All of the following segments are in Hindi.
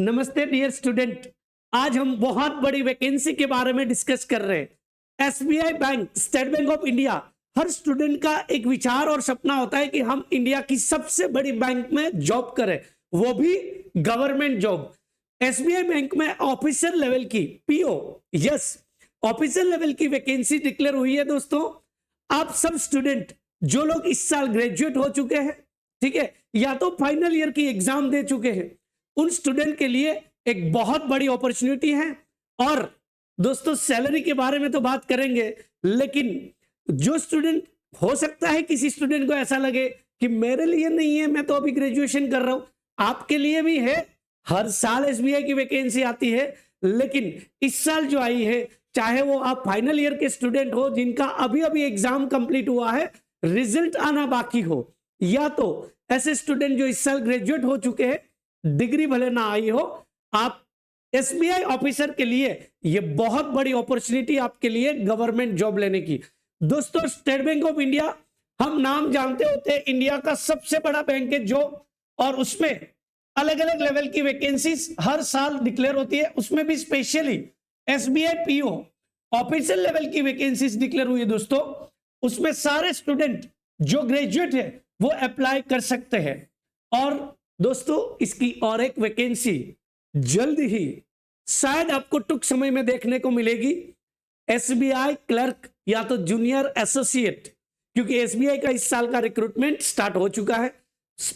नमस्ते डियर स्टूडेंट। आज हम बहुत बड़ी वैकेंसी के बारे में डिस्कस कर रहे हैं। SBI bank, state bank of India, her student का एक विचार और सपना होता है कि हम इंडिया की सबसे बड़ी बैंक में जॉब करें, वो भी गवर्नमेंट जॉब। एसबीआई बैंक में ऑफिसर लेवल की पीओ, यस, ऑफिसर लेवल की वैकेंसी डिक्लेयर हुई है। दोस्तों, आप सब स्टूडेंट जो लोग इस साल ग्रेजुएट हो चुके हैं, ठीक है, या तो फाइनल ईयर की एग्जाम दे चुके हैं, उन स्टूडेंट के लिए एक बहुत बड़ी अपॉर्चुनिटी है। और दोस्तों, सैलरी के बारे में तो बात करेंगे, लेकिन जो स्टूडेंट, हो सकता है किसी स्टूडेंट को ऐसा लगे कि मेरे लिए नहीं है, मैं तो अभी ग्रेजुएशन कर रहा हूं, आपके लिए भी है। हर साल एसबीआई की वैकेंसी आती है, लेकिन इस साल जो आई है, चाहे वो आप फाइनल ईयर के स्टूडेंट हो जिनका अभी अभी एग्जाम कंप्लीट हुआ है, रिजल्ट आना बाकी हो, या तो ऐसे स्टूडेंट जो इस साल ग्रेजुएट हो चुके हैं, डिग्री भले ना आई हो, आप एसबीआई ऑफिसर के लिए यह बहुत बड़ी अपॉर्चुनिटी आपके लिए गवर्नमेंट जॉब लेने की। दोस्तों, स्टेट बैंक ऑफ इंडिया, हम नाम जानते होते हैं, इंडिया का सबसे बड़ा बैंक है जो, और उसमें अलग अलग लेवल की वैकेंसीज हर साल डिक्लेयर होती है। उसमें भी specially SBI PO officer level की वैकेंसीज डिक्लेयर हुई है। दोस्तों, उसमें सारे स्टूडेंट जो ग्रेजुएट है वो अप्लाई कर सकते हैं। और दोस्तों, इसकी और एक वैकेंसी जल्द ही शायद आपको टुक समय में देखने को मिलेगी, एसबीआई क्लर्क या तो जूनियर एसोसिएट, क्योंकि एसबीआई का इस साल का रिक्रूटमेंट स्टार्ट हो चुका है।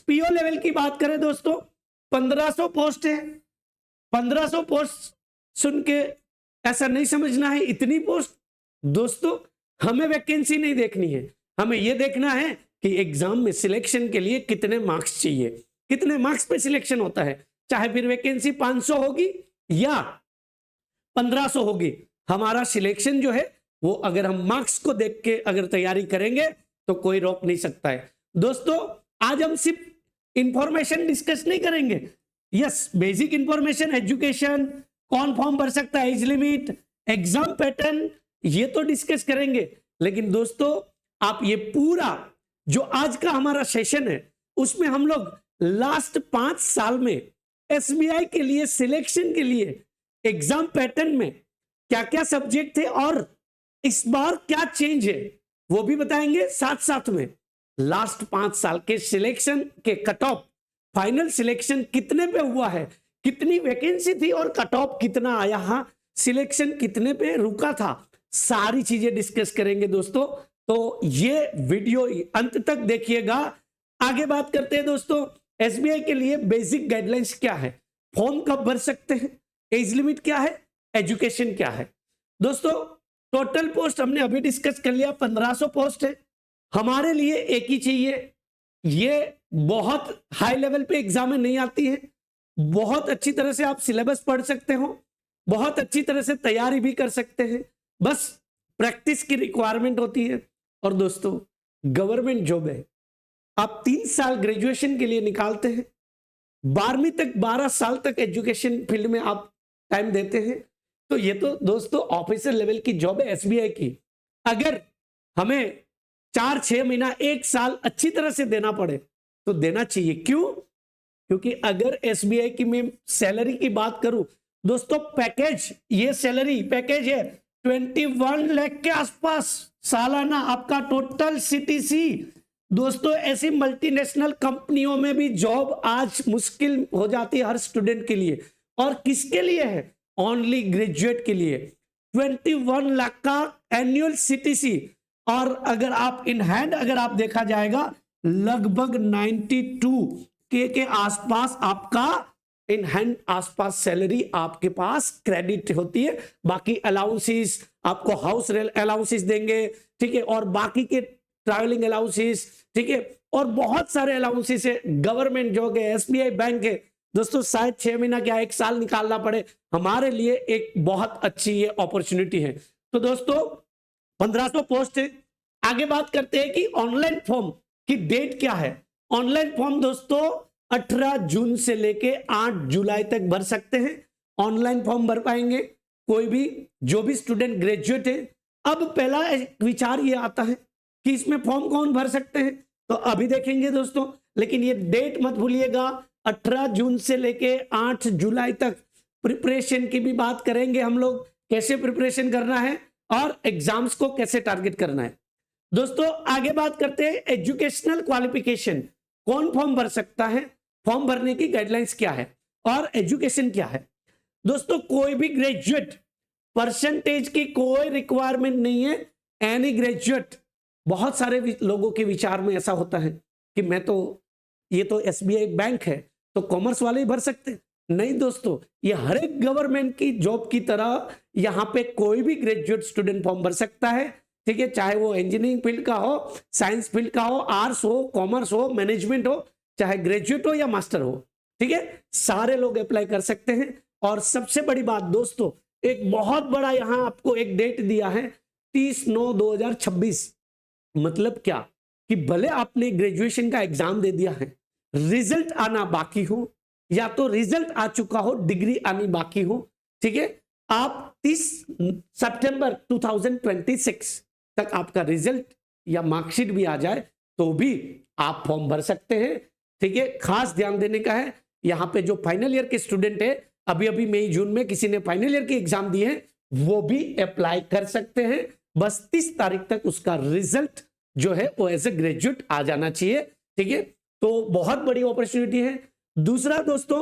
पीओ लेवल की बात करें दोस्तों, 1500 पोस्ट है। 1500 पोस्ट सुन के ऐसा नहीं समझना है इतनी पोस्ट। दोस्तों, हमें वैकेंसी नहीं देखनी है, हमें यह देखना है कि एग्जाम में सिलेक्शन के लिए कितने मार्क्स चाहिए, कितने मार्क्स पे सिलेक्शन होता है। चाहे फिर वैकेंसी 500 होगी या 1500 होगी, हमारा सिलेक्शन जो है वो अगर हम मार्क्स को देख के अगर तैयारी करेंगे तो कोई रोक नहीं सकता है। दोस्तों, आज हम सिर्फ इंफॉर्मेशन डिस्कस नहीं करेंगे। यस, बेसिक इंफॉर्मेशन, एजुकेशन, कौन फॉर्म भर सकता है, एज लिमिट, एग्जाम पैटर्न, ये तो डिस्कस करेंगे। लेकिन दोस्तों, आप ये पूरा जो आज का हमारा सेशन है, उसमें हम लोग लास्ट 5 साल में एसबीआई के लिए सिलेक्शन के लिए एग्जाम पैटर्न में क्या क्या सब्जेक्ट थे और इस बार क्या चेंज है वो भी बताएंगे। साथ साथ में लास्ट 5 साल के सिलेक्शन के कट ऑफ, फाइनल सिलेक्शन कितने पे हुआ है, कितनी वैकेंसी थी और कट ऑफ कितना आया, हाँ, सिलेक्शन कितने पे रुका था, सारी चीजें डिस्कस करेंगे दोस्तों। तो ये वीडियो अंत तक देखिएगा। आगे बात करते हैं दोस्तों, एसबीआई के लिए बेसिक गाइडलाइंस क्या है, फॉर्म कब भर सकते हैं, एज लिमिट क्या है, एजुकेशन क्या है। दोस्तों, टोटल पोस्ट हमने अभी डिस्कस कर लिया, 1500 पोस्ट है। हमारे लिए एक ही चाहिए, ये बहुत हाई लेवल पे एग्जाम में नहीं आती है, बहुत अच्छी तरह से आप सिलेबस पढ़ सकते हो, बहुत अच्छी तरह से तैयारी भी कर सकते हैं, बस प्रैक्टिस की रिक्वायरमेंट होती है। और दोस्तों, गवर्नमेंट जॉब है, आप 3 साल ग्रेजुएशन के लिए निकालते हैं, 12वीं तक 12 साल तक एजुकेशन फील्ड में आप टाइम देते हैं, तो ये तो दोस्तों ऑफिसर लेवल की जॉब है एसबीआई की। अगर हमें 4-6 महीना 1 साल अच्छी तरह से देना पड़े तो देना चाहिए। क्यों? क्योंकि अगर एसबीआई की मैं सैलरी की बात करूं दोस्तों, पैकेज, ये सैलरी पैकेज है 21 लाख के आसपास सालाना आपका टोटल सीटीसी। दोस्तों, ऐसी मल्टीनेशनल कंपनियों में भी जॉब आज मुश्किल हो जाती है हर स्टूडेंट के लिए। और किसके लिए है? ओनली ग्रेजुएट के लिए 21 लाख का एनुअल सीटीसी। और अगर आप इन हैंड अगर आप देखा जाएगा, लगभग 92K के आसपास आपका इन हैंड आसपास सैलरी आपके पास क्रेडिट होती है। बाकी अलाउंसेस, आपको हाउस अलाउंसेस देंगे, ठीक है, और बाकी के ट्रैवलिंग अलाउंसेस, ठीक है, और बहुत सारे अलाउंसेस है। गवर्नमेंट जॉब है, एसबीआई बैंक है दोस्तों, शायद 6 महीना क्या 1 साल निकालना पड़े, हमारे लिए एक बहुत अच्छी ये अपॉर्चुनिटी है। तो दोस्तों, 1500 पोस्ट है। आगे बात करते हैं कि ऑनलाइन फॉर्म की डेट क्या है। ऑनलाइन फॉर्म दोस्तों 18 जून से लेके 8 जुलाई तक भर सकते हैं। ऑनलाइन फॉर्म भर पाएंगे कोई भी, जो भी स्टूडेंट ग्रेजुएट है। अब पहला विचार ये आता है कि इसमें फॉर्म कौन भर सकते हैं, तो अभी देखेंगे दोस्तों, लेकिन ये डेट मत भूलिएगा, 18 जून से लेके 8 जुलाई तक प्रिपरेशन की भी बात करेंगे हम लोग, कैसे प्रिपरेशन करना है और एग्जाम्स को कैसे टारगेट करना है। दोस्तों आगे बात करते हैं एजुकेशनल क्वालिफिकेशन, कौन फॉर्म भर सकता है, फॉर्म भरने की गाइडलाइंस क्या है और एजुकेशन क्या है। दोस्तों कोई भी ग्रेजुएट, परसेंटेज की कोई रिक्वायरमेंट नहीं है, एनी ग्रेजुएट। बहुत सारे लोगों के विचार में ऐसा होता है कि ये तो एसबीआई बैंक है तो कॉमर्स वाले ही भर सकते हैं। नहीं दोस्तों, ये हर एक गवर्नमेंट की जॉब की तरह यहाँ पे कोई भी ग्रेजुएट स्टूडेंट फॉर्म भर सकता है, ठीक है। चाहे वो इंजीनियरिंग फील्ड का हो, साइंस फील्ड का हो, आर्ट्स हो, कॉमर्स हो, मैनेजमेंट हो, चाहे ग्रेजुएट हो या मास्टर हो, ठीक है, सारे लोग अप्लाई कर सकते हैं। और सबसे बड़ी बात दोस्तों, एक बहुत बड़ा यहाँ आपको एक डेट दिया है 30/9/2026। मतलब क्या कि भले आपने ग्रेजुएशन का एग्जाम दे दिया है, रिजल्ट आना बाकी हो या तो रिजल्ट आ चुका हो, डिग्री आनी बाकी हो, ठीक है, आप 30 सितंबर 2026 तक आपका रिजल्ट या मार्कशीट भी आ जाए तो भी आप फॉर्म भर सकते हैं, ठीक है। खास ध्यान देने का है, यहाँ पे जो फाइनल ईयर के स्टूडेंट है, अभी मई जून में किसी ने फाइनल ईयर की एग्जाम दी है, वो भी अप्लाई कर सकते हैं। बस 30 तारीख तक उसका रिजल्ट जो है वो एज ए ग्रेजुएट आ जाना चाहिए, ठीक है। तो बहुत बड़ी अपॉर्चुनिटी है। दूसरा दोस्तों,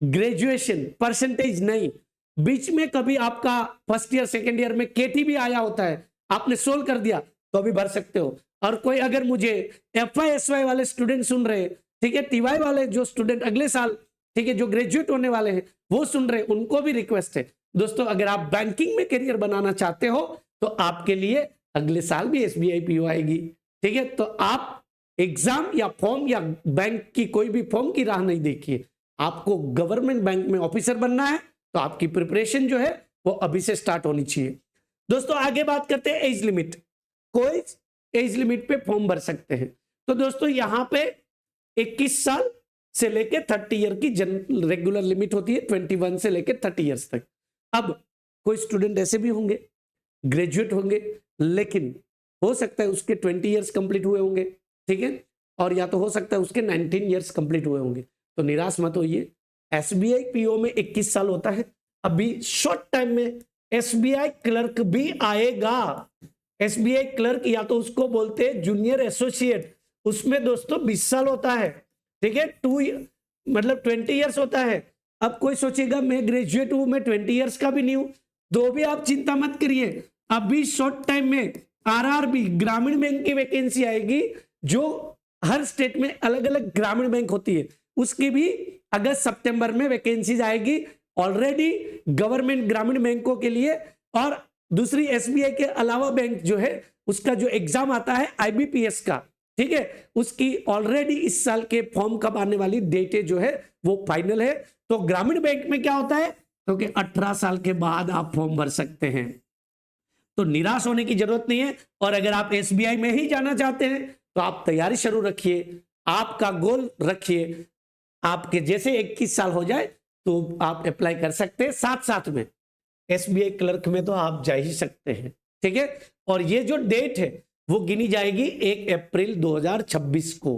ग्रेजुएशन परसेंटेज नहीं, बीच में कभी आपका फर्स्ट ईयर सेकेंड ईयर में केटी भी आया होता है, आपने सोल्व कर दिया तो भी भर सकते हो। और कोई अगर मुझे FY/SY वाले स्टूडेंट सुन रहे, ठीक है, TY वाले जो स्टूडेंट अगले साल, ठीक है, जो ग्रेजुएट होने वाले हैं वो सुन रहे, उनको भी रिक्वेस्ट है दोस्तों, अगर आप बैंकिंग में करियर बनाना चाहते हो तो आपके लिए अगले साल भी SBI PO आएगी, ठीक है। तो आप एग्जाम या फॉर्म या बैंक की कोई भी फॉर्म की राह नहीं देखिए, आपको गवर्नमेंट बैंक में ऑफिसर बनना है तो आपकी प्रिपरेशन जो है वो अभी से स्टार्ट होनी चाहिए। दोस्तों आगे बात करते हैं एज लिमिट, कोई एज लिमिट पे फॉर्म भर सकते हैं। तो दोस्तों यहाँ पे 21 साल से लेके 30 ईयर की रेगुलर लिमिट होती है, 21 से लेके 30 ईयर्स तक। अब कोई स्टूडेंट ऐसे भी होंगे, ग्रेजुएट होंगे, लेकिन हो सकता है उसके 20 ईयर्स कंप्लीट हुए होंगे, ठीक है, और या तो हो सकता है उसके 19 ईयर्स कंप्लीट हुए होंगे। तो निराश मत होइए, SBI PO में 21 साल होता है। अभी शॉर्ट टाइम में SBI क्लर्क भी आएगा। SBI क्लर्क या तो उसको बोलते हैं जूनियर एसोसिएट, उसमें दोस्तों 20 साल होता है, ठीक है, 20 ईयर्स होता है। अब कोई सोचेगा मैं ग्रेजुएट हूं, मैं 20 ईयर्स का भी नहीं हूं, तो भी आप चिंता मत करिए, अभी शॉर्ट टाइम में RRB ग्रामीण बैंक की वैकेंसी आएगी, जो हर स्टेट में अलग अलग ग्रामीण बैंक होती है, उसकी भी अगस्त सितंबर में वैकेंसीज आएगी ऑलरेडी गवर्नमेंट ग्रामीण बैंकों के लिए। और दूसरी SBI के अलावा बैंक जो है उसका जो एग्जाम आता है IBPS का, ठीक है, उसकी ऑलरेडी इस साल के फॉर्म कब आने वाली डेट जो है वो फाइनल है। तो ग्रामीण बैंक में क्या होता है, क्योंकि 18 साल के बाद आप फॉर्म भर सकते हैं, तो निराश होने की जरूरत नहीं है। और अगर आप SBI में ही जाना चाहते हैं तो आप तैयारी शुरू रखिए, आपका गोल रखिए, आपके जैसे 21 साल हो जाए तो आप अप्लाई कर सकते हैं, साथ साथ में SBI क्लर्क में तो आप जा ही सकते हैं, ठीक है। और ये जो डेट है वो गिनी जाएगी 1 अप्रैल 2026 को,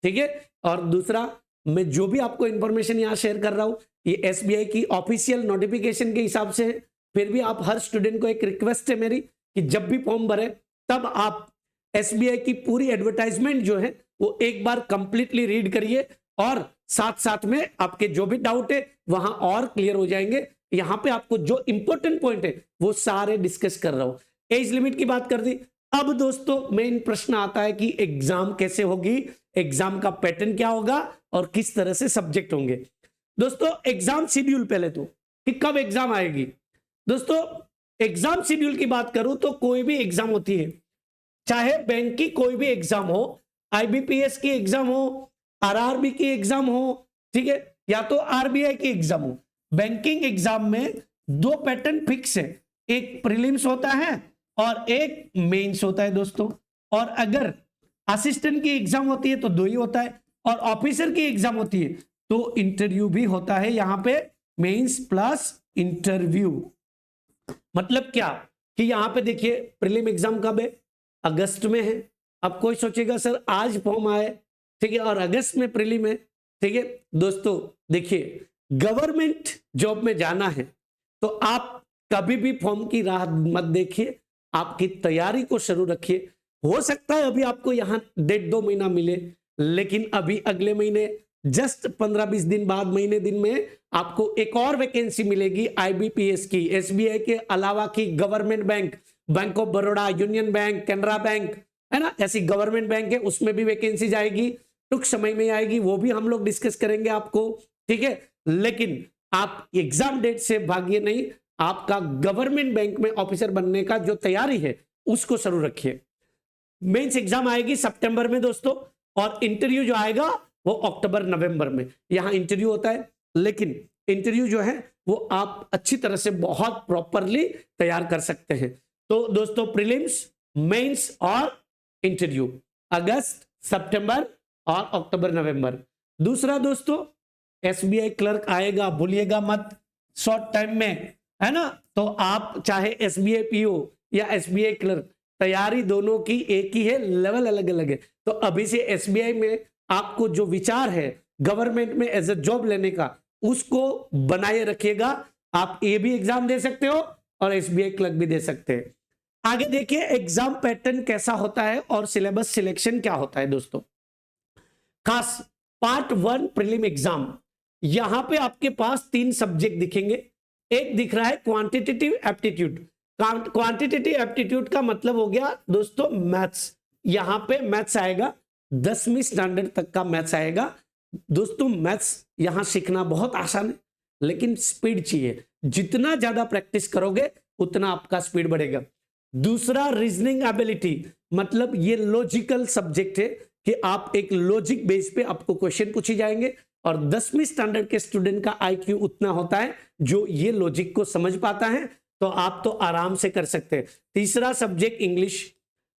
ठीक है। और दूसरा, मैं जो भी आपको इंफॉर्मेशन यहाँ शेयर कर रहा हूँ ये SBI की ऑफिशियल नोटिफिकेशन के हिसाब से है। फिर भी आप हर स्टूडेंट को एक रिक्वेस्ट है मेरी कि जब भी फॉर्म भरे तब आप SBI की पूरी एडवर्टाइजमेंट जो है वो एक बार कंप्लीटली रीड करिए, और साथ साथ में आपके जो भी डाउट है वहां और क्लियर हो जाएंगे। यहां पे आपको जो इंपॉर्टेंट पॉइंट है वो सारे डिस्कस कर रहा हूं। एज लिमिट की बात कर दी। अब दोस्तों मेन प्रश्न आता है कि एग्जाम कैसे होगी, एग्जाम का पैटर्न क्या होगा और किस तरह से सब्जेक्ट होंगे। दोस्तों एग्जाम शेड्यूल पहले तो कि कब एग्जाम आएगी। दोस्तों एग्जाम शेड्यूल की बात करूं तो कोई भी एग्जाम होती है, चाहे बैंक की कोई भी एग्जाम हो, IBPS की एग्जाम हो, RRB की एग्जाम हो, ठीक है, या तो RBI की एग्जाम हो। बैंकिंग एग्जाम में 2 पैटर्न फिक्स है, एक प्रीलिम्स होता है और एक मेंस होता है दोस्तों। और अगर असिस्टेंट की एग्जाम होती है तो 2 ही होता है, और ऑफिसर की एग्जाम होती है तो इंटरव्यू भी होता है, यहां पे मेंस प्लस इंटरव्यू। मतलब क्या कि यहां पे देखिए प्रीलिम एग्जाम कब है, अगस्त में है। अब कोई सोचेगा सर आज फॉर्म आए, ठीक है, और अगस्त में प्रीलिम है, ठीक है दोस्तों, देखिए गवर्नमेंट जॉब में जाना है तो आप कभी भी फॉर्म की राह मत देखिए, आपकी तैयारी को शुरू रखिए। हो सकता है अभी आपको यहां 1.5-2 महीना मिले, लेकिन अभी अगले महीने जस्ट 15-20 दिन बाद, महीने दिन में आपको एक और वैकेंसी मिलेगी आईबीपीएस की, एसबीआई के अलावा की government bank, bank of Baroda, union bank, Canara bank, है ना, ऐसी गवर्नमेंट बैंक है, उसमें भी वैकेंसी जाएगी, टुक समय में आएगी, वो भी हम लोग डिस्कस करेंगे आपको, ठीक है। लेकिन आप एग्जाम डेट से भागिए नहीं, आपका गवर्नमेंट बैंक में ऑफिसर बनने का जो तैयारी है उसको शुरू रखिए। मेंस एग्जाम आएगी सितंबर में दोस्तों, और इंटरव्यू जो आएगा वो अक्टूबर नवंबर में, यहां इंटरव्यू होता है, लेकिन इंटरव्यू जो है वो आप अच्छी तरह से बहुत प्रॉपरली तैयार कर सकते हैं। तो दोस्तों प्रीलिम्स, मेंस और इंटरव्यू अगस्त, सितंबर और अक्टूबर नवंबर। दूसरा दोस्तों एसबीआई क्लर्क आएगा, भूलिएगा मत, शॉर्ट टाइम में, है ना। तो आप चाहे एसबीआई पीओ या एसबीआई क्लर्क, तैयारी दोनों की एक ही है, लेवल अलग अलग है। तो अभी से एसबीआई में आपको जो विचार है गवर्नमेंट में एज ए जॉब लेने का, उसको बनाए रखिएगा। आप ये भी एग्जाम दे सकते हो और एसबीआई क्लर्क भी दे सकते हैं। आगे देखिए एग्जाम पैटर्न कैसा होता है और सिलेबस सिलेक्शन क्या होता है दोस्तों। खास पार्ट 1 प्रीलिम एग्जाम, यहां पे आपके पास 3 सब्जेक्ट दिखेंगे। एक दिख रहा है क्वांटिटेटिव एप्टीट्यूड। क्वांटिटेटिव एप्टीट्यूड का मतलब हो गया दोस्तों मैथ्स, यहां पे मैथ्स आएगा, 10वीं स्टैंडर्ड तक का मैथ्स आएगा। दोस्तों मैथ्स यहां सीखना बहुत आसान है, लेकिन स्पीड चाहिए, जितना ज्यादा प्रैक्टिस करोगे उतना आपका स्पीड बढ़ेगा। दूसरा रीजनिंग एबिलिटी, मतलब ये लॉजिकल सब्जेक्ट है कि आप एक लॉजिक बेस पे आपको क्वेश्चन पूछे जाएंगे, और 10वीं स्टैंडर्ड के स्टूडेंट का आईक्यू उतना होता है जो ये लॉजिक को समझ पाता है, तो आप तो आराम से कर सकते हैं। तीसरा सब्जेक्ट इंग्लिश।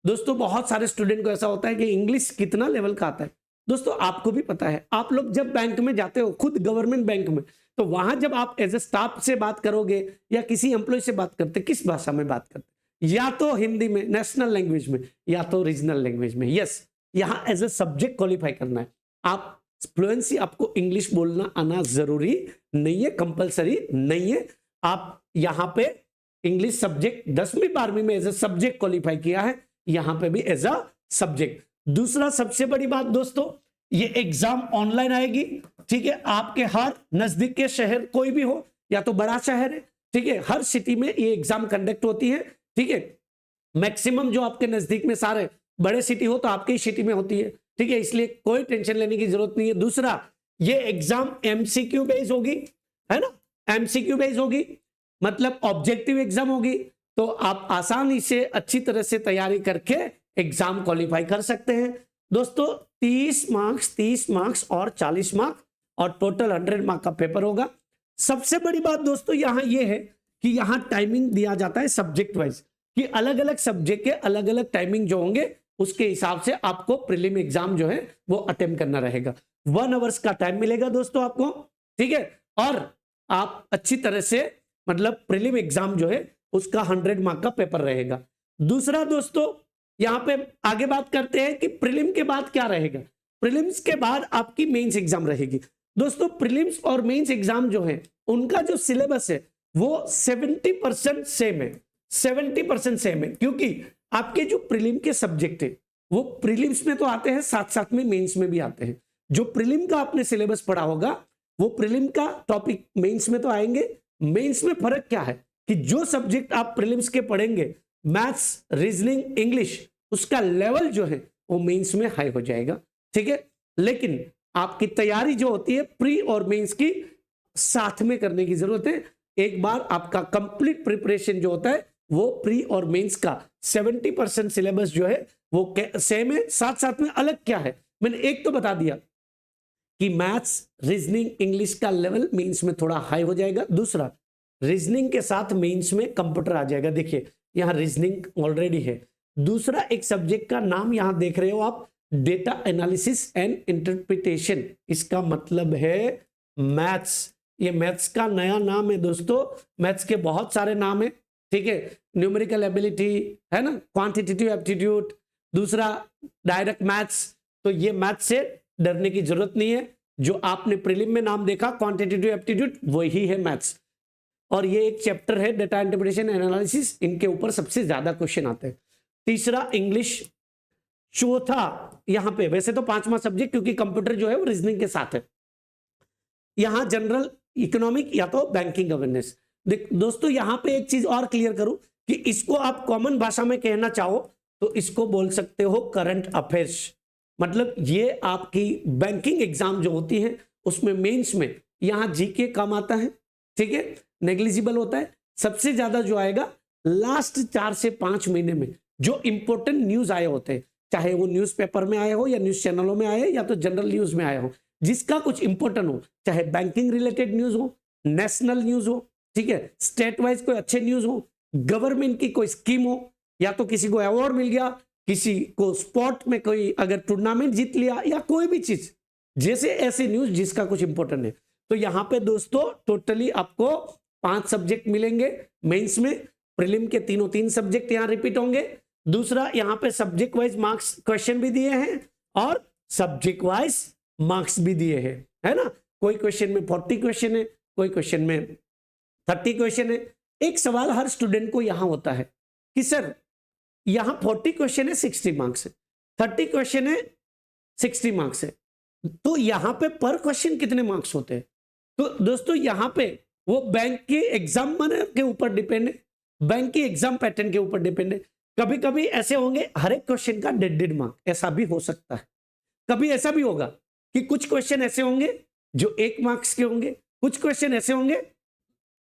दोस्तों बहुत सारे स्टूडेंट को ऐसा होता है कि इंग्लिश कितना लेवल का आता है। दोस्तों आपको भी पता है, आप लोग जब बैंक में जाते हो, खुद गवर्नमेंट बैंक में, तो वहां जब आप एज ए स्टाफ से बात करोगे या किसी एम्प्लॉय से बात करते, किस भाषा में बात करते, या तो हिंदी में, नेशनल लैंग्वेज में, या तो रीजनल लैंग्वेज में। यस, यहां एज ए सब्जेक्ट क्वालिफाई करना है। आप फ्लुएंसी, आपको इंग्लिश बोलना आना जरूरी नहीं है, कंपलसरी नहीं है। आप यहां पे इंग्लिश सब्जेक्ट 10वीं 12वीं में एज ए सब्जेक्ट क्वालिफाई किया है, यहां पे भी एज अ सब्जेक्ट। दूसरा सबसे बड़ी बात दोस्तों, ये एग्जाम ऑनलाइन आएगी, ठीक है। आपके हर नजदीक के शहर कोई भी हो, या तो बड़ा शहर है, ठीक है, हर सिटी में ये एग्जाम कंडक्ट होती है, ठीक है। मैक्सिमम जो आपके नजदीक में सारे बड़े सिटी हो तो आपके ही सिटी में होती है, ठीक है, इसलिए कोई टेंशन लेने की जरूरत नहीं है। दूसरा, ये एग्जाम एमसीक्यू बेस्ड होगी, है ना, एमसीक्यू बेस्ड होगी, मतलब ऑब्जेक्टिव एग्जाम होगी, तो आप आसानी से अच्छी तरह से तैयारी करके एग्जाम क्वालिफाई कर सकते हैं। दोस्तों 30 मार्क्स और 40 मार्क्स और टोटल 100 मार्क का पेपर होगा। सबसे बड़ी बात दोस्तों यहां यह है कि यहां टाइमिंग दिया जाता है सब्जेक्ट वाइज, कि अलग अलग सब्जेक्ट के अलग अलग टाइमिंग जो होंगे उसके हिसाब से आपको प्रीलिम एग्जाम जो है वो अटेम्प्ट करना रहेगा। 1 आवर्स का टाइम मिलेगा दोस्तों आपको, ठीक है, और आप अच्छी तरह से, मतलब प्रीलिम एग्जाम जो है उसका 100 मार्क का पेपर रहेगा। दूसरा दोस्तों यहां पे आगे बात करते हैं कि प्रीलिम के बाद क्या रहेगा। प्रीलिम्स के बाद आपकी मेंस एग्जाम रहेगी। दोस्तों प्रीलिम्स और मेंस एग्जाम जो है उनका जो सिलेबस है वो 70% सेम है, 70% सेम है, क्योंकि आपके जो प्रीलिम के सब्जेक्ट है वो प्रीलिम्स में तो आते हैं, साथ साथ में मेंस में भी आते हैं। जो प्रीलिम का आपने सिलेबस पढ़ा होगा वो प्रीलिम का टॉपिक मेंस में तो आएंगे। मेंस में फर्क क्या है कि जो सब्जेक्ट आप प्रीलिम्स के पढ़ेंगे, मैथ्स, रीजनिंग, इंग्लिश, उसका लेवल जो है वो मेंस में हाई हो जाएगा, ठीक है। लेकिन आपकी तैयारी जो होती है प्री और मेंस की साथ में करने की जरूरत है। एक बार आपका कंप्लीट प्रिपरेशन जो होता है वो प्री और मेंस का 70% सिलेबस जो है वो सेम है, साथ साथ में अलग क्या है, मैंने एक तो बता दिया कि मैथ्स, रीजनिंग, इंग्लिश का लेवल मेंस में थोड़ा हाई हो जाएगा। दूसरा, रीजनिंग के साथ मेंस में कंप्यूटर आ जाएगा। देखिए यहां रीजनिंग ऑलरेडी है। दूसरा एक सब्जेक्ट का नाम यहां देख रहे हो आप, डेटा एनालिसिस एंड इंटरप्रिटेशन, इसका मतलब है मैथ्स। ये मैथ्स का नया नाम है दोस्तों, मैथ्स के बहुत सारे नाम है, ठीक है। न्यूमेरिकल एबिलिटी है ना, क्वांटिटेटिव एप्टीट्यूड, दूसरा डायरेक्ट मैथ्स। तो ये मैथ्स से डरने की जरूरत नहीं है, जो आपने प्रीलिम में नाम देखा क्वांटिटेटिव एप्टीट्यूड, वही है मैथ्स। और ये एक चैप्टर है डेटा इंटरप्रिटेशन एनालिसिस, इनके ऊपर सबसे ज्यादा क्वेश्चन आते हैं। तीसरा इंग्लिश, चौथा यहां पे वैसे तो पांचवा सब्जेक्ट क्योंकि कंप्यूटर जो है वो रीजनिंग के साथ है, यहां जनरल इकोनॉमिक या तो बैंकिंग अवेयरनेस। दोस्तों यहां पे एक चीज और क्लियर करूं कि इसको आप कॉमन भाषा में कहना चाहो तो इसको बोल सकते हो करंट अफेयर्स। मतलब ये आपकी बैंकिंग एग्जाम जो होती है उसमें मेंस में यहां जीके कम आता है, ठीक है, नेग्लिजिबल होता है। सबसे ज्यादा जो आएगा लास्ट 4 से 5 महीने में जो इंपॉर्टेंट न्यूज आए होते हैं, चाहे वो न्यूज़पेपर में आए हो या न्यूज चैनलों में आए या तो जनरल न्यूज में आए हो, जिसका कुछ इंपॉर्टेंट हो, चाहे बैंकिंग रिलेटेड न्यूज हो, नेशनल न्यूज हो, ठीक है, स्टेट वाइज कोई अच्छे न्यूज हो, गवर्नमेंट की कोई स्कीम हो, या तो किसी को अवार्ड मिल गया, किसी को स्पोर्ट में कोई अगर टूर्नामेंट जीत लिया या कोई भी चीज, जैसे ऐसे न्यूज जिसका कुछ इंपॉर्टेंट है। तो यहां पे दोस्तों टोटली आपको 5 सब्जेक्ट मिलेंगे मेंस में। प्रीलिम के तीनों 3 सब्जेक्ट यहां रिपीट होंगे। दूसरा यहां पे सब्जेक्ट वाइज मार्क्स क्वेश्चन भी दिए हैं और सब्जेक्ट वाइज मार्क्स भी दिए हैं, है ना। कोई क्वेश्चन में 40 क्वेश्चन है, कोई क्वेश्चन में 30 क्वेश्चन है। एक सवाल हर स्टूडेंट को यहां होता है कि सर यहां 40 क्वेश्चन है 60 मार्क्स है, 30 क्वेश्चन है 60 मार्क्स है, तो यहां पे पर क्वेश्चन कितने मार्क्स होते हैं। तो दोस्तों यहां पे वो बैंक के एग्जाम के ऊपर डिपेंड है, बैंक के एग्जाम पैटर्न के ऊपर डिपेंड है। कभी कभी ऐसे होंगे हर एक क्वेश्चन का 1.5 मार्क, ऐसा भी हो सकता है। कभी ऐसा भी होगा कि कुछ क्वेश्चन ऐसे होंगे जो 1 मार्क्स के होंगे, कुछ क्वेश्चन ऐसे होंगे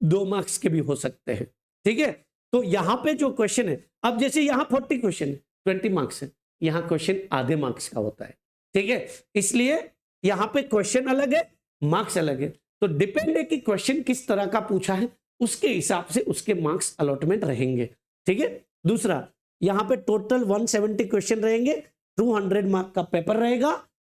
2 मार्क्स के भी हो सकते हैं, ठीक है। तो यहां पे जो क्वेश्चन है, अब जैसे यहां 40 क्वेश्चन है 20 मार्क्स है, यहां क्वेश्चन आधे मार्क्स का होता है, ठीक है। इसलिए यहां पे क्वेश्चन अलग है, मार्क्स अलग है। तो डिपेंड है कि क्वेश्चन किस तरह का पूछा है, उसके हिसाब से उसके मार्क्स अलॉटमेंट रहेंगे, ठीक है। दूसरा यहां पे टोटल 170 क्वेश्चन रहेंगे, 200 मार्क का पेपर रहेगा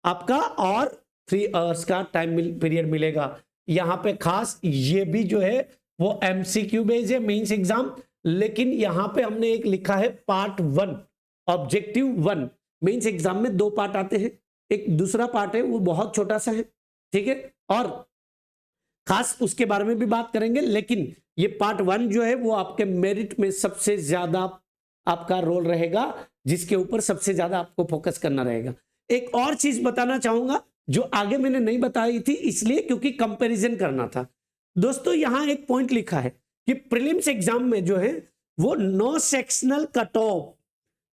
आपका और 3 आवर्स का टाइम पीरियड मिलेगा। यहां पे खास ये भी जो है वो एमसीक्यू बेस्ड है मेंस एग्जाम, लेकिन यहां पे हमने एक लिखा है पार्ट 1 ऑब्जेक्टिव 1। मेंस एग्जाम में 2 पार्ट आते हैं, एक दूसरा पार्ट है वो बहुत छोटा सा है, ठीक है, और खास उसके बारे में भी बात करेंगे। लेकिन ये पार्ट 1 जो है वो आपके मेरिट में सबसे ज्यादा आपका रोल रहेगा, जिसके ऊपर सबसे ज्यादा आपको फोकस करना रहेगा। एक और चीज बताना चाहूंगा जो आगे मैंने नहीं बताई थी, इसलिए क्योंकि कंपैरिजन करना था। दोस्तों यहां एक पॉइंट लिखा है कि प्रीलिम्स एग्जाम में जो है वो नो सेक्शनल कट ऑफ,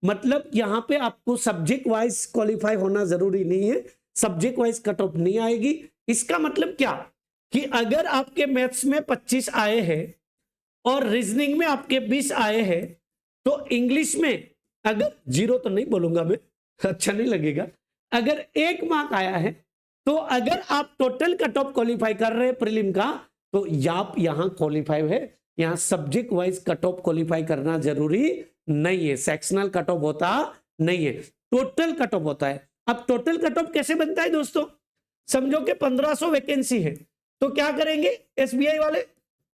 मतलब यहां पे आपको सब्जेक्ट वाइज क्वालिफाई होना जरूरी नहीं है, सब्जेक्ट वाइज कट ऑफ नहीं आएगी। इसका मतलब क्या कि अगर आपके मैथ्स में 25 आए हैं और रीजनिंग में आपके 20 आए हैं, तो इंग्लिश में अगर 0 तो नहीं बोलूंगा मैं, अच्छा नहीं लगेगा, अगर 1 मार्क आया है, तो अगर आप टोटल कट ऑफ क्वालिफाई कर रहे हैं प्रीलिम का, तो आप यहां क्वालिफाई है। यहां subject wise cut off qualify करना जरूरी नहीं है, सेक्शनल कट ऑफ होता नहीं है, टोटल कट ऑफ होता है। अब टोटल कट ऑफ कैसे बनता है दोस्तों, समझो कि 1500 वैकेंसी है, तो क्या करेंगे एसबीआई वाले,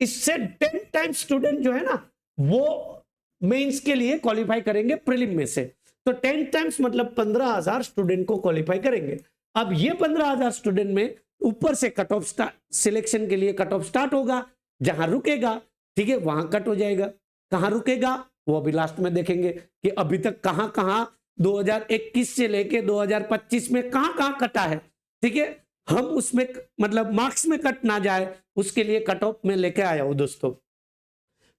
इससे 10 टाइम्स स्टूडेंट जो है ना वो मेंस के लिए क्वालिफाई करेंगे प्रीलिम में से। तो 10 टाइम्स मतलब 15,000 स्टूडेंट को क्वालिफाई करेंगे। अब ये 15,000 स्टूडेंट में ऊपर से कट ऑफ सिलेक्शन के लिए कट ऑफ स्टार्ट होगा, जहां रुकेगा, ठीक है, वहां कट हो जाएगा। कहां रुकेगा वो अभी लास्ट में देखेंगे कि अभी तक कहां कहां 2021 से लेके 2025 में कहां कहां कटा है, ठीक है। हम उसमें मतलब मार्क्स में कट ना जाए उसके लिए कट ऑफ में लेके आया हूं दोस्तों।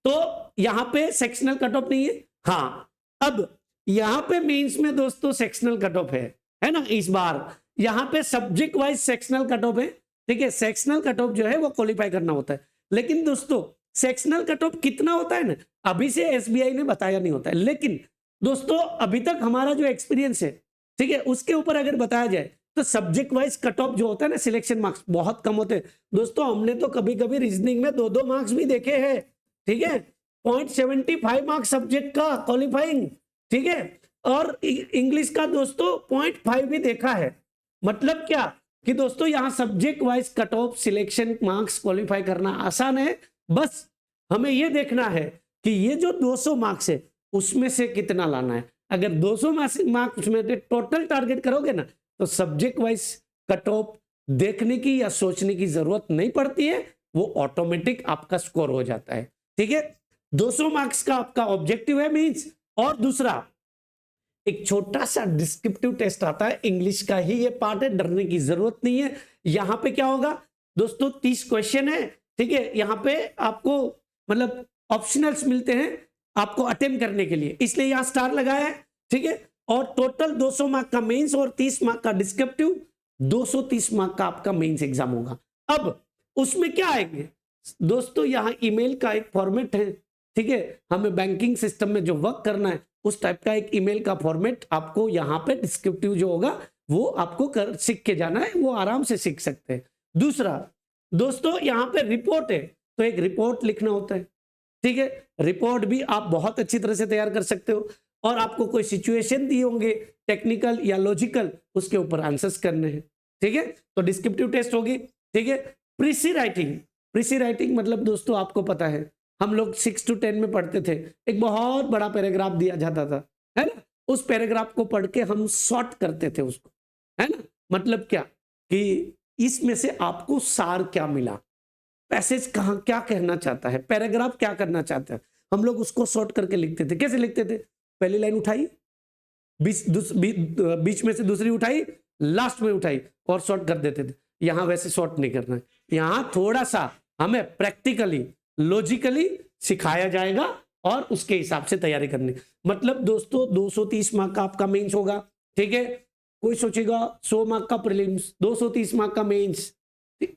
तो यहां पे सेक्शनल कट ऑफ नहीं है। हाँ, अब यहां पे मेंस में दोस्तों सेक्शनल कट ऑफ है ना। इस बार यहां पे subject wise sectional cut off है, ठीक है। सेक्शनल कट ऑफ जो है वो क्वालिफाई करना होता है, लेकिन दोस्तों सेक्शनल कट ऑफ कितना होता है ना, अभी से एसबीआई ने बताया नहीं होता है। लेकिन दोस्तों अभी तक हमारा जो एक्सपीरियंस है, ठीक है, उसके ऊपर अगर बताया जाए तो सब्जेक्ट वाइज कट ऑफ जो होता है ना, सिलेक्शन मार्क्स बहुत कम होते हैं दोस्तों। हमने तो कभी कभी रीजनिंग में 2-2 मार्क्स भी देखे हैं, ठीक है, 0.75 मार्क्स सब्जेक्ट का क्वालिफाइंग, ठीक है, और इंग्लिश का दोस्तों 0.5 भी देखा है। मतलब क्या कि दोस्तों यहां subject wise cut off selection marks qualify करना आसान है, बस हमें यह देखना है कि ये जो 200 मार्क्स है उसमें से कितना लाना है। अगर 200 मार्क्स उसमें टोटल टारगेट करोगे ना, तो सब्जेक्ट वाइज कट ऑफ देखने की या सोचने की जरूरत नहीं पड़ती है, वो ऑटोमेटिक आपका स्कोर हो जाता है। ठीक है, 200 मार्क्स का आपका ऑब्जेक्टिव है मींस। और दूसरा एक छोटा सा डिस्क्रिप्टिव टेस्ट आता है, इंग्लिश का ही ये पार्ट है, डरने की जरूरत नहीं है। यहां पे क्या होगा दोस्तों, 30 क्वेश्चन है। ठीक है, यहां पे आपको मतलब ऑप्शनल्स मिलते हैं आपको अटेम्प्ट करने के लिए, इसलिए यहां स्टार लगाया है। ठीक है, और टोटल 200 मार्क का मेंस और 30 मार्क का डिस्क्रिप्टिव, 230 मार्क का आपका मेंस एग्जाम होगा। अब उसमें क्या आएंगे दोस्तों, यहां ईमेल का एक फॉर्मेट है। ठीक है, हमें बैंकिंग सिस्टम में जो वर्क करना है उस टाइप का एक ईमेल का फॉर्मेट आपको यहाँ पे डिस्क्रिप्टिव जो होगा वो आपको सीख के जाना है, वो आराम से सीख सकते हैं। दूसरा दोस्तों, यहाँ पे रिपोर्ट है, तो एक रिपोर्ट लिखना होता है। ठीक है, रिपोर्ट भी आप बहुत अच्छी तरह से तैयार कर सकते हो, और आपको कोई सिचुएशन दिए होंगे टेक्निकल या लॉजिकल, उसके ऊपर आंसर्स करने हैं। ठीक है, तो डिस्क्रिप्टिव टेस्ट होगी। ठीक है, प्रीसी राइटिंग, प्रीसी राइटिंग मतलब दोस्तों आपको पता है हम लोग 6 to 10 में पढ़ते थे, एक बहुत बड़ा पैराग्राफ दिया जाता था, है ना, उस पैराग्राफ को पढ़ के हम शॉर्ट करते थे उसको, है ना। मतलब क्या कि इसमें से आपको सार क्या मिला, पैसेज कहाँ क्या कहना चाहता है, पैराग्राफ क्या करना चाहता है, हम लोग उसको शॉर्ट करके लिखते थे। कैसे लिखते थे, पहली लाइन उठाई, बीच में से दूसरी उठाई, लास्ट में उठाई और शॉर्ट कर देते थे। यहां वैसे शॉर्ट नहीं करना है, यहां थोड़ा सा हमें प्रैक्टिकली लॉजिकली सिखाया जाएगा और उसके हिसाब से तैयारी करनी। मतलब दोस्तों 230 मार्क का आपका मेंस होगा। ठीक है, कोई सोचेगा 100 मार्क का प्रीलिम्स, 230 मार्क का मेंस।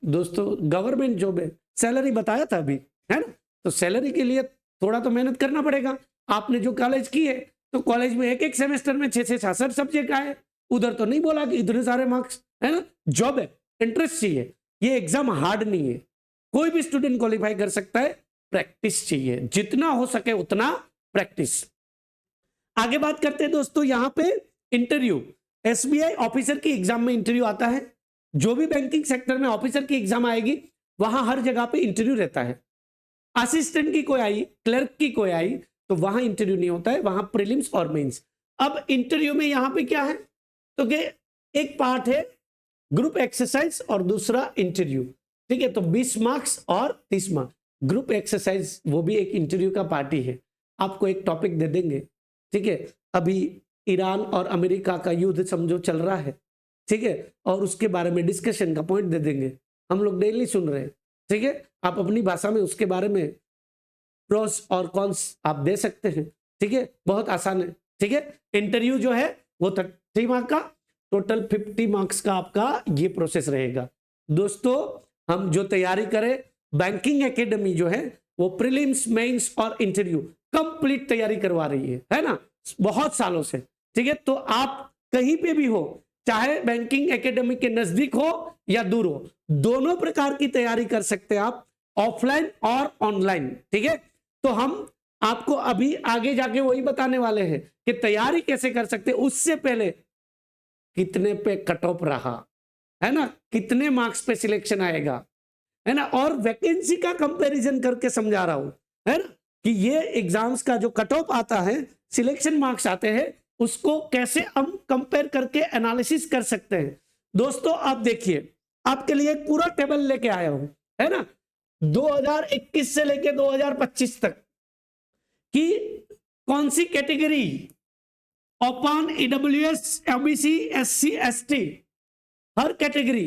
दोस्तों गवर्नमेंट जॉब है, सैलरी बताया था अभी, है ना, तो सैलरी के लिए थोड़ा तो मेहनत करना पड़ेगा। आपने जो कॉलेज की है तो कॉलेज में एक सेमेस्टर में 666 सब्जेक्ट आए, उधर तो नहीं बोला कि इतने सारे मार्क्स, है ना। जॉब है, इंटरेस्ट चाहिए, ये एग्जाम हार्ड नहीं है, कोई भी स्टूडेंट क्वालिफाई कर सकता है, प्रैक्टिस चाहिए, जितना हो सके उतना प्रैक्टिस। आगे बात करते हैं दोस्तों, यहां पे इंटरव्यू, एसबीआई ऑफिसर की एग्जाम में इंटरव्यू आता है। जो भी बैंकिंग सेक्टर में ऑफिसर की एग्जाम आएगी वहां हर जगह पे इंटरव्यू रहता है। असिस्टेंट की कोई आई, क्लर्क की कोई आई, तो वहां इंटरव्यू नहीं होता है, वहां प्रीलिम्स और मेंस। अब इंटरव्यू में यहां पे क्या है, तो एक पार्ट है ग्रुप एक्सरसाइज और दूसरा इंटरव्यू। ठीक है, तो 20 मार्क्स और 30 मार्क्स। ग्रुप एक्सरसाइज वो भी एक इंटरव्यू का पार्ट ही है, आपको एक टॉपिक दे देंगे। ठीक है, अभी ईरान और अमेरिका का युद्ध समझो चल रहा है, ठीक है, और उसके बारे में डिस्कशन का पॉइंट दे देंगे, हम लोग डेली सुन रहे हैं। ठीक है, आप अपनी भाषा में उसके बारे में प्रोस और कॉन्स आप दे सकते हैं। ठीक है, बहुत आसान है। ठीक है, इंटरव्यू जो है वो 30 मार्क का, टोटल 50 मार्क्स का आपका ये प्रोसेस रहेगा। दोस्तों हम जो तैयारी करें, बैंकिंग एकेडमी जो है वो प्रीलिम्स, मेंस और इंटरव्यू कंप्लीट तैयारी करवा रही है ना, बहुत सालों से। ठीक है, तो आप कहीं पे भी हो, चाहे बैंकिंग एकेडमी के नजदीक हो या दूर हो, दोनों प्रकार की तैयारी कर सकते हैं आप, ऑफलाइन और ऑनलाइन। ठीक है, तो हम आपको अभी आगे जाके वही बताने वाले हैं कि तैयारी कैसे कर सकते हैं। उससे पहले कितने पे कट ऑफ रहा है ना, कितने मार्क्स पे सिलेक्शन आएगा, है ना, और वैकेंसी का कंपैरिजन करके समझा रहा हूं, है ना, कि ये एग्जाम्स का जो कट ऑफ आता है, सिलेक्शन मार्क्स आते हैं, उसको कैसे हम कंपेयर करके एनालिसिस कर सकते हैं। दोस्तों आप देखिए, आपके लिए एक पूरा टेबल लेके आया हूं, है ना, 2021 से लेके 2025 तक कि कौन सी category, open, EWS, OBC, SC, ST, हर कैटेगरी,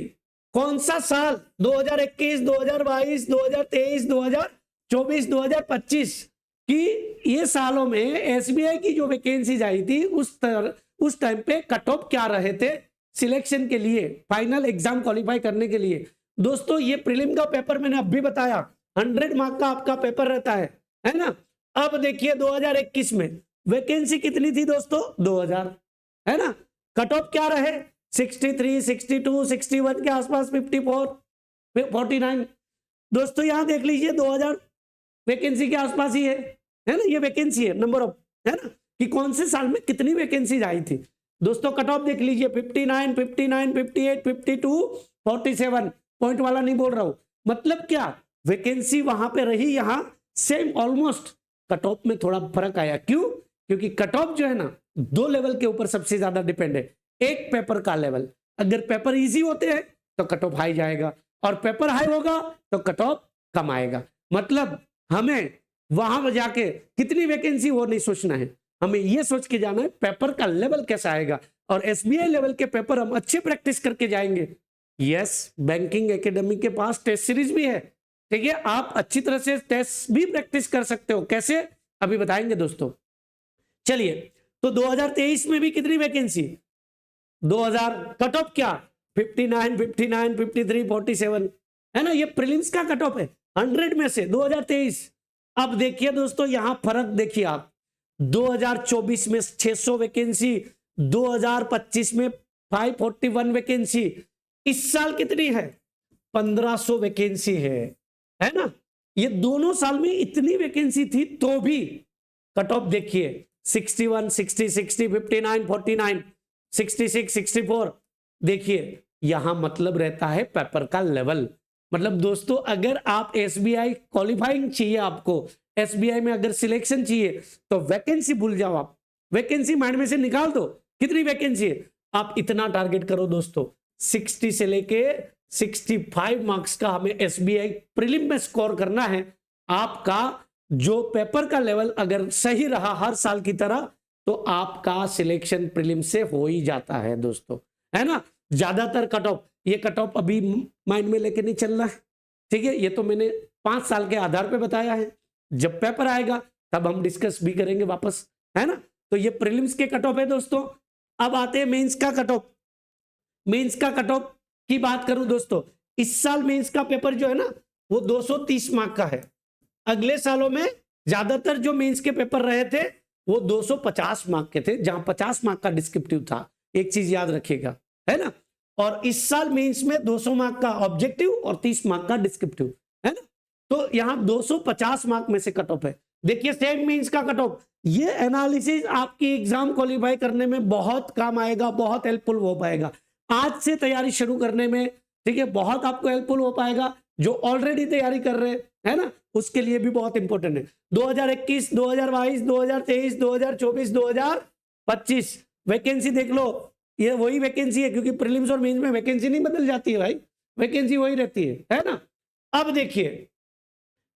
कौन सा साल 2021, 2022, 2023, 2024, 2025 की ये सालों में एसबीआई की जो वैकेंसीज आई थी उस टाइम पे कट ऑफ क्या रहे थे सिलेक्शन के लिए, फाइनल एग्जाम क्वालिफाई करने के लिए। दोस्तों ये प्रीलिम का पेपर मैंने अभी बताया 100 मार्क का आपका पेपर रहता है ना। अब देखिए 2021 में वैकेंसी कितनी थी दोस्तों, 2000, है ना। कट ऑफ क्या रहे, 63, 62, 61 के आसपास, 54, 49। दोस्तों यहां देख लीजिए 2000 वैकेंसी के आसपास ही है ना, ये वैकेंसी है, नंबर ऑफ, है ना, कि कौन से साल में कितनी वैकेंसीज आई थी। दोस्तों कट ऑफ देख लीजिए 59, 59, 58, 52, 47, पॉइंट वाला नहीं बोल रहा हूं, मतलब क्या वैकेंसी वहां पे रही, यहां सेम ऑलमोस्ट, कट ऑफ में थोड़ा फर्क आया। क्यों, क्योंकि कट ऑफ जो है ना 2 लेवल के ऊपर सबसे ज्यादा डिपेंड है। एक पेपर का लेवल, अगर पेपर इजी होते हैं तो कट ऑफ हाई जाएगा, और पेपर हाई होगा तो कट ऑफ कम आएगा। मतलब हमें वहां पर जाके कितनी वैकेंसी वो नहीं सोचना है, हमें ये सोच के जाना है पेपर का लेवल कैसा आएगा। और एसबीआई लेवल के पेपर हम अच्छे प्रैक्टिस करके जाएंगे। यस, बैंकिंग एकेडमी के पास टेस्ट सीरीज भी है, ठीक है, आप अच्छी तरह से टेस्ट भी प्रैक्टिस कर सकते हो। कैसे, अभी बताएंगे दोस्तों। चलिए, तो 2023 में भी कितनी वैकेंसी, 2000 कट ऑफ क्या, 59, 59, 53, 47 है ना, ये प्रीलिम्स का कट ऑफ है 100 में से 2023। अब देखिए दोस्तों, यहां फर्क देखिए आप, 2024 में 600 वैकेंसी, 2025 में 541 वैकेंसी, इस साल कितनी है, 1500 वैकेंसी है ना। ये दोनों साल में इतनी वैकेंसी थी तो भी कट ऑफ देखिए 61, 60, 60, 59, 49, 66, 64। देखिए यहां मतलब रहता है पेपर का लेवल। मतलब दोस्तों, अगर आप एसबीआई क्वालिफाइंग चाहिए, आपको एसबीआई में अगर सिलेक्शन चाहिए, तो वैकेंसी भूल जाओ, आप वैकेंसी माइंड में से निकाल दो, कितनी वैकेंसी है, आप इतना टारगेट करो दोस्तों, 60 से लेके 65 मार्क्स का हमें एसबीआई प्रीलिम में स्कोर करना है। आपका जो पेपर का लेवल अगर सही रहा हर साल की तरह, तो आपका सिलेक्शन प्रीलिम से हो ही जाता है दोस्तों, है ना। ज्यादातर कट ऑफ, ये कट ऑफ अभी माइंड में लेके नहीं चलना है, ठीक है, ये तो मैंने 5 साल के आधार पे बताया है। जब पेपर आएगा तब हम डिस्कस भी करेंगे वापस, है ना। तो ये प्रीलिम्स के कट ऑफ है दोस्तों। अब आते हैं मेंस का कट ऑफ। मेंस का कट ऑफ की बात करूं दोस्तों, इस साल मेंस का पेपर जो है ना, वो 230 मार्क का है। अगले सालों में ज्यादातर जो मेंस के पेपर रहे थे वो 250 मार्क के थे, जहां 50 मार्क का डिस्क्रिप्टिव था। एक चीज याद रखिएगा, है ना। और इस साल मेंस में 200 मार्क का ऑब्जेक्टिव और 30 मार्क का डिस्क्रिप्टिव, है ना। तो यहां 250 मार्क में से कट ऑफ है। देखिए सेम मेंस का कट ऑफ, ये एनालिसिस आपकी एग्जाम क्वालिफाई करने में बहुत काम आएगा, बहुत हेल्पफुल हो पाएगा। आज से तैयारी शुरू करने में, ठीक है, बहुत आपको हेल्पफुल हो पाएगा। जो ऑलरेडी तैयारी कर रहे हैं, है ना, उसके लिए भी बहुत इंपॉर्टेंट है। 2021, 2022, 2023, 2024, 2025 वैकेंसी देख लो, ये वही वैकेंसी है, क्योंकि प्रीलिम्स और मेंस में वैकेंसी नहीं बदल जाती है भाई, वैकेंसी वही रहती है ना। अब देखिए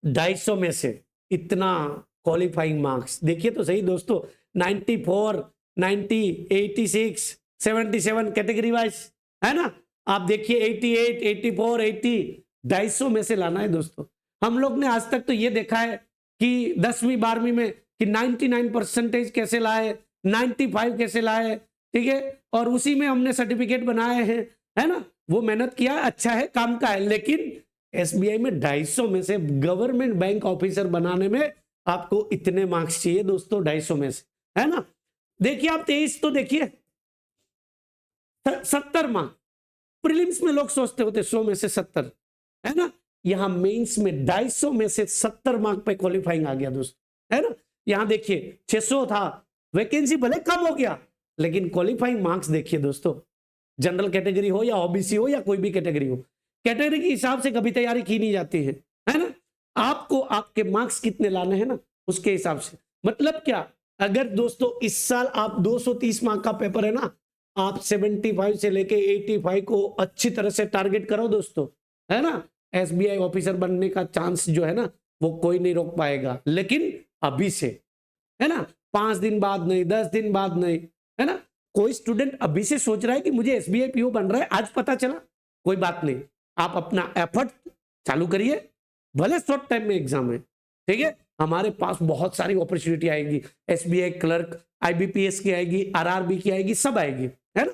250 में से इतना क्वालिफाइंग मार्क्स, देखिए तो सही दोस्तों, 94, 90, 86, 77 कैटेगरी वाइज, है ना। आप देखिए 88, 84, 80, 250 में से लाना है दोस्तों। हम लोग ने आज तक तो ये देखा है कि 10वीं 12वीं में कि 99% कैसे लाए, 95 कैसे लाए, ठीक है, और उसी में हमने सर्टिफिकेट बनाए हैं, है ना। वो मेहनत किया, अच्छा है, काम का है। लेकिन एसबीआई में 250 में से गवर्नमेंट बैंक ऑफिसर बनाने में आपको इतने मार्क्स चाहिए दोस्तों, 250 में से, है ना। देखिए आप 23 तो देखिए 70 मार्क्स, प्रीलिम्स में लोग सोचते होते 100 में से 70, है ना। यहां मेंस में 250 में से 70 मार्क पे क्वालिफाइंग आ गया दोस्तों, है ना। यहां देखिए 600 था, वैकेंसी भले कम हो गया, लेकिन क्वालिफाइंग मार्क्स देखिए दोस्तों, जनरल कैटेगरी हो या ओबीसी हो या कोई भी कैटेगरी हो, कैटेगरी के हिसाब से कभी तैयारी की नहीं जाती है ना। आपको आपके मार्क्स कितने लाने हैं ना, उसके हिसाब से। मतलब क्या, अगर दोस्तों इस साल आप 230 मार्क का पेपर है ना, आप 75 से लेके 85 को अच्छी तरह से टारगेट करो दोस्तों, है ना। एसबीआई ऑफिसर बनने का चांस जो है ना, वो कोई नहीं रोक पाएगा, लेकिन अभी से, है ना, 5 दिन बाद नहीं, 10 दिन बाद नहीं, है ना। कोई स्टूडेंट अभी से सोच रहा है कि मुझे एसबीआई पीओ बन रहा है, आज पता चला, कोई बात नहीं, आप अपना एफर्ट चालू करिए, भले शॉर्ट टाइम में एग्जाम है, ठीक है। हमारे पास बहुत सारी अपॉर्चुनिटी आएगी, एसबीआई क्लर्क, आईबीपीएस की आएगी, आरआरबी की आएगी, सब आएगी, है ना।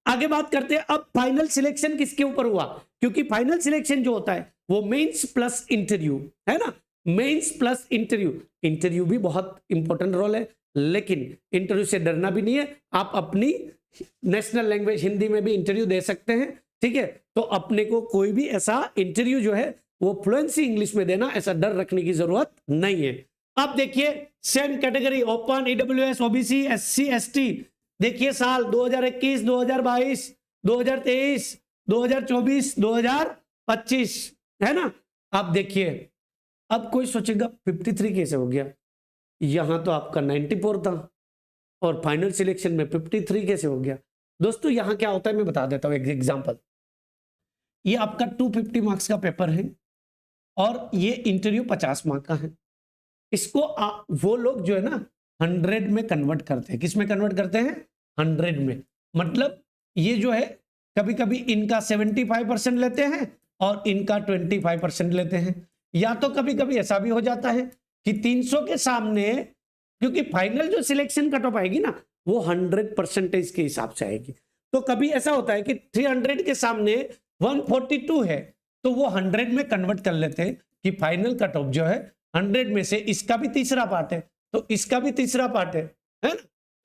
आगे बात करते हैं, अब फाइनल सिलेक्शन किसके ऊपर हुआ, क्योंकि फाइनल सिलेक्शन जो होता है वो मेंस प्लस इंटरव्यू, है ना। मेंस प्लस इंटरव्यू, इंटरव्यू भी बहुत इंपॉर्टेंट रोल है, लेकिन इंटरव्यू से डरना भी नहीं है। आप अपनी नेशनल लैंग्वेज हिंदी में भी इंटरव्यू दे सकते हैं, ठीक है। तो अपने को कोई भी ऐसा इंटरव्यू जो है वो फ्लुएंसी इंग्लिश में देना, ऐसा डर रखने की जरूरत नहीं है। अब देखिए same category, open, EWS, OBC, SC, ST, देखिए साल 2021, 2022, 2023, 2024, 2025, है ना। अब देखिए, अब कोई सोचेगा 53 कैसे हो गया, यहां तो आपका 94 था और फाइनल सिलेक्शन में 53 कैसे हो गया। दोस्तों यहां क्या होता है मैं बता देता हूं एक एग्जांपल। ये आपका 250 मार्क्स का पेपर है और ये इंटरव्यू 50 मार्क का है। इसको वो लोग जो है ना 100 में कन्वर्ट करते हैं। किस में कन्वर्ट करते हैं? 100 में। मतलब ये जो है कभी कभी इनका 75% लेते हैं और इनका 25% लेते हैं, या तो कभी कभी ऐसा भी हो जाता है कि 300 के सामने, क्योंकि फाइनल जो सिलेक्शन कट ऑफ आएगी ना वो 100% के हिसाब से आएगी। तो कभी ऐसा होता है कि 300 के सामने 142 है तो वो 100 में कन्वर्ट कर लेते हैं कि फाइनल कट ऑफ जो है 100 में से इसका भी तीसरा पार्ट है तो इसका भी तीसरा पार्ट है ना?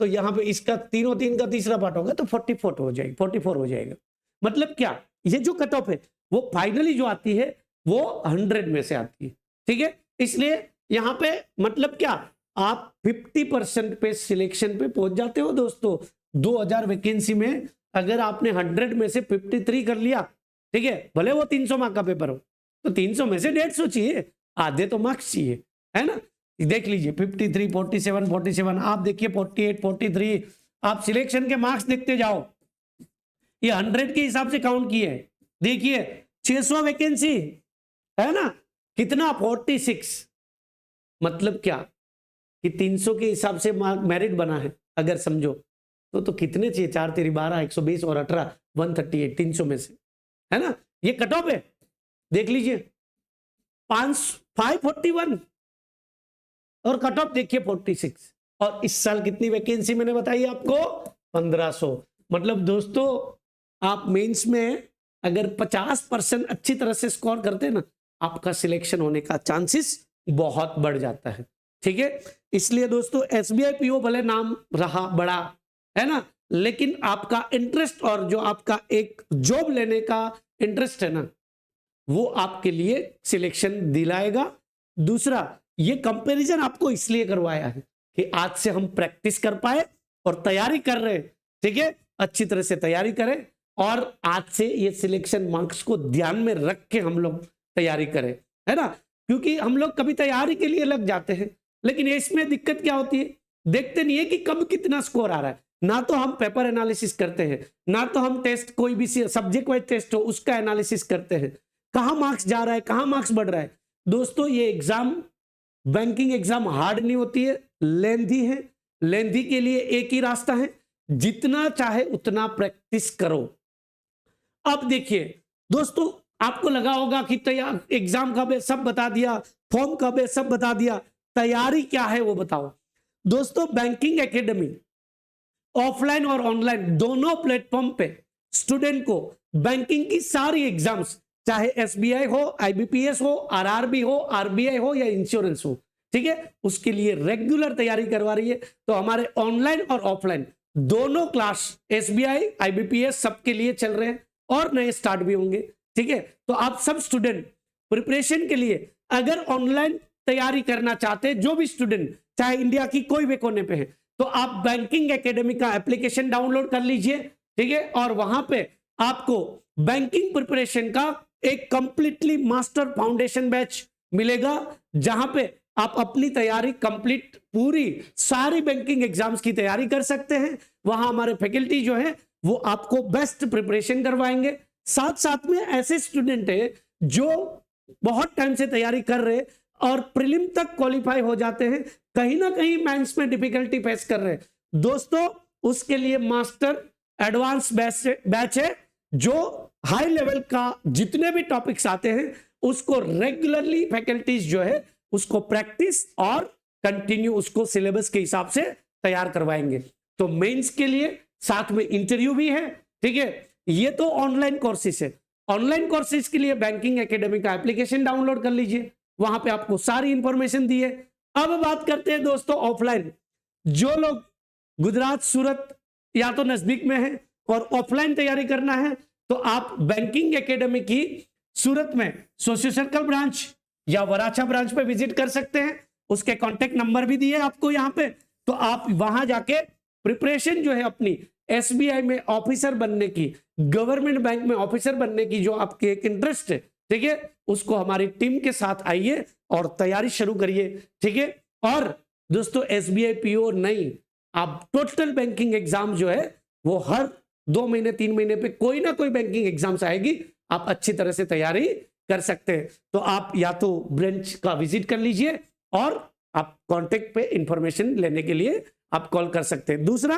तो यहाँ पे इसका तीनों तीन का तीसरा पार्ट होगा तो 44 हो जाएगी, 44 हो जाएगा। मतलब क्या, ये जो कट ऑफ है वो फाइनली जो आती है वो 100 में से आती है। ठीक है, इसलिए यहाँ पे मतलब क्या, आप 50% पे सिलेक्शन पे पहुंच जाते हो दोस्तों। 2000 वैकेंसी में अगर आपने 100 में से 53 कर लिया, ठीक है, भले वो 300 मार्क का पेपर हो तो 300 में से 150 चाहिए, आधे तो मार्क्स चाहिए, है ना। देख लीजिए 53, 47, 47, आप देखिए 48, 43, आप सिलेक्शन के मार्क्स देखते जाओ, ये 100 के हिसाब से काउंट किए। देखिए 600 वैकेंसी है ना, कितना 46, मतलब क्या कि 300 के हिसाब से मेरिट बना है अगर समझो तो कितने चाहिए, 4 तेरी 12, 120 और 18, 138, 300 में से, है ना। ये कट ऑफ है, देख लीजिए 541 और कट ऑफ देखिए 46। और इस साल कितनी वैकेंसी मैंने बताई आपको, 1500। मतलब दोस्तों आप मेंस में अगर 50% अच्छी तरह से स्कोर करते हैं ना, आपका सिलेक्शन होने का चांसेस बहुत बढ़ जाता है। ठीक है, इसलिए दोस्तों एसबीआई पीओ भले नाम रहा बड़ा, है ना, लेकिन आपका इंटरेस्ट और जो आपका एक जॉब लेने का इंटरेस्ट है ना, वो आपके लिए सिलेक्शन दिलाएगा। दूसरा, ये कंपैरिजन आपको इसलिए करवाया है कि आज से हम प्रैक्टिस कर पाए और तैयारी कर रहे हैं। ठीक है, अच्छी तरह से तैयारी करें और आज से ये सिलेक्शन मार्क्स को ध्यान में रख के हम लोग तैयारी करें, है ना। क्योंकि हम लोग कभी तैयारी के लिए लग जाते हैं, लेकिन इसमें दिक्कत क्या होती है, देखते नहीं है कि कब कितना स्कोर आ रहा है। ना तो हम पेपर एनालिसिस करते हैं, ना तो हम टेस्ट, कोई भी सब्जेक्ट वाइज टेस्ट हो उसका एनालिसिस करते हैं, कहां मार्क्स जा रहा है, कहां मार्क्स बढ़ रहा है। दोस्तों ये एग्जाम, बैंकिंग एग्जाम हार्ड नहीं होती है, लेंथी है। लेंथी के लिए एक ही रास्ता है, जितना चाहे उतना प्रैक्टिस करो। अब देखिए दोस्तों, आपको लगा होगा कि तैयार एग्जाम कब है सब बता दिया, फॉर्म कब है सब बता दिया, तैयारी क्या है वो बताओ। दोस्तों बैंकिंग एकेडमी ऑफलाइन और ऑनलाइन दोनों प्लेटफॉर्म पे स्टूडेंट को बैंकिंग की सारी एग्जाम्स, चाहे एसबीआई हो, आईबीपीएस हो, आरआरबी हो, आरबीआई हो या इंश्योरेंस हो, ठीक है, उसके लिए रेगुलर तैयारी करवा रही है। तो हमारे ऑनलाइन और ऑफलाइन दोनों क्लास एसबीआई, आईबीपीएस सबके लिए चल रहे हैं और नए स्टार्ट भी होंगे। ठीक है, तो आप सब स्टूडेंट प्रिपरेशन के लिए अगर ऑनलाइन तैयारी करना चाहते हैं, जो भी स्टूडेंट चाहे इंडिया की कोई भी कोने पे है, तो आप बैंकिंग एकेडमी का एप्लीकेशन डाउनलोड कर लीजिए। ठीक है, और वहां पे आपको बैंकिंग प्रिपरेशन का एक कंप्लीटली मास्टर फाउंडेशन बैच मिलेगा, जहां पे आप अपनी तैयारी कंप्लीट पूरी सारी बैंकिंग एग्जाम्स की तैयारी कर सकते हैं। वहां हमारे फैकल्टी जो है वो आपको बेस्ट प्रिपरेशन करवाएंगे। साथ साथ में ऐसे स्टूडेंट है जो बहुत टाइम से तैयारी कर रहे हैं और प्रीलिम तक क्वालिफाई हो जाते हैं, कहीं ना कहीं मेंस में डिफिकल्टी फेस कर रहे हैं। दोस्तों उसके लिए मास्टर एडवांस बैच है, जो हाई लेवल का जितने भी टॉपिक्स आते हैं उसको रेगुलरली फैकल्टीज जो है उसको प्रैक्टिस और कंटिन्यू उसको सिलेबस के हिसाब से तैयार करवाएंगे। तो मेंस के लिए साथ में इंटरव्यू भी है। ठीक है, ये तो ऑनलाइन कोर्सेज है। ऑनलाइन कोर्सेज के लिए बैंकिंग एकेडमी का एप्लीकेशन डाउनलोड कर लीजिए, वहां पे आपको सारी इंफॉर्मेशन दी है। अब बात करते हैं दोस्तों ऑफलाइन। जो लोग गुजरात, सूरत या तो नजदीक में है और ऑफलाइन तैयारी करना है, तो आप बैंकिंग एकेडमी की सूरत में सोशल सर्कल ब्रांच या वराछा ब्रांच पे विजिट कर सकते हैं। उसके कॉन्टेक्ट नंबर भी दिए आपको यहाँ पे, तो आप वहां जाके प्रिपरेशन जो है अपनी एसबीआई में ऑफिसर बनने की, गवर्नमेंट बैंक में ऑफिसर बनने की जो आपके एक इंटरेस्ट है, ठीक है, उसको हमारी टीम के साथ आइए और तैयारी शुरू करिए। ठीक है, और दोस्तों एसबीआई पीओ नहीं, आप टोटल बैंकिंग एग्जाम जो है वो हर 2 महीने 3 महीने पे कोई ना कोई बैंकिंग एग्जाम्स आएगी, आप अच्छी तरह से तैयारी कर सकते हैं। तो आप या तो ब्रांच का विजिट कर लीजिए और आप कांटेक्ट पे इंफॉर्मेशन लेने के लिए आप कॉल कर सकते हैं। दूसरा,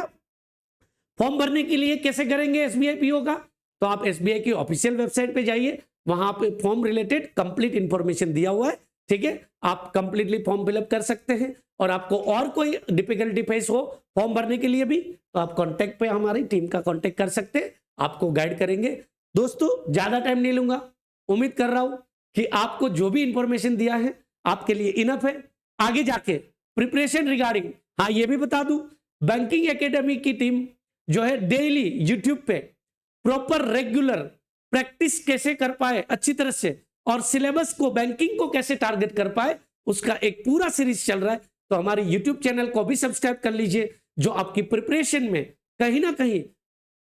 फॉर्म भरने के लिए कैसे करेंगे एसबीआई पीओ का? तो आप एसबीआई की ऑफिशियल वेबसाइट पे जाइए, वहां पे फॉर्म रिलेटेड कंप्लीट इंफॉर्मेशन दिया हुआ है, ठीक है। आप कंप्लीटली फॉर्म फिलअप कर सकते हैं। और आपको और कोई डिफिकल्टी फेस हो फॉर्म भरने के लिए भी, तो आप कांटेक्ट पे हमारी टीम का कांटेक्ट कर सकते हैं, आपको गाइड करेंगे। दोस्तों, ज्यादा टाइम नहीं लूंगा, उम्मीद कर रहा हूं कि आपको जो भी इंफॉर्मेशन दिया है आपके लिए इनफ है। आगे जाके प्रिपरेशन रिगार्डिंग, हाँ ये भी बता दूं, बैंकिंग एकेडमी की टीम जो है डेली यूट्यूब पे प्रॉपर रेगुलर प्रैक्टिस कैसे कर पाए अच्छी तरह से, और सिलेबस को बैंकिंग को कैसे टारगेट कर पाए, उसका एक पूरा सीरीज चल रहा है। तो हमारे यूट्यूब चैनल को भी सब्सक्राइब कर लीजिए, जो आपकी प्रिपरेशन में कहीं ना कहीं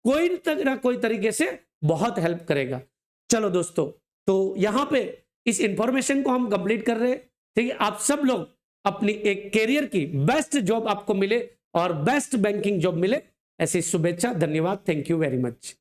कोई तरीके से बहुत हेल्प करेगा। चलो दोस्तों, तो यहां पे इस इंफॉर्मेशन को हम कंप्लीट कर रहे हैं, ठीक है। आप सब लोग अपनी एक कैरियर की बेस्ट जॉब आपको मिले और बेस्ट बैंकिंग जॉब मिले, ऐसी शुभेच्छा। धन्यवाद, थैंक यू वेरी मच।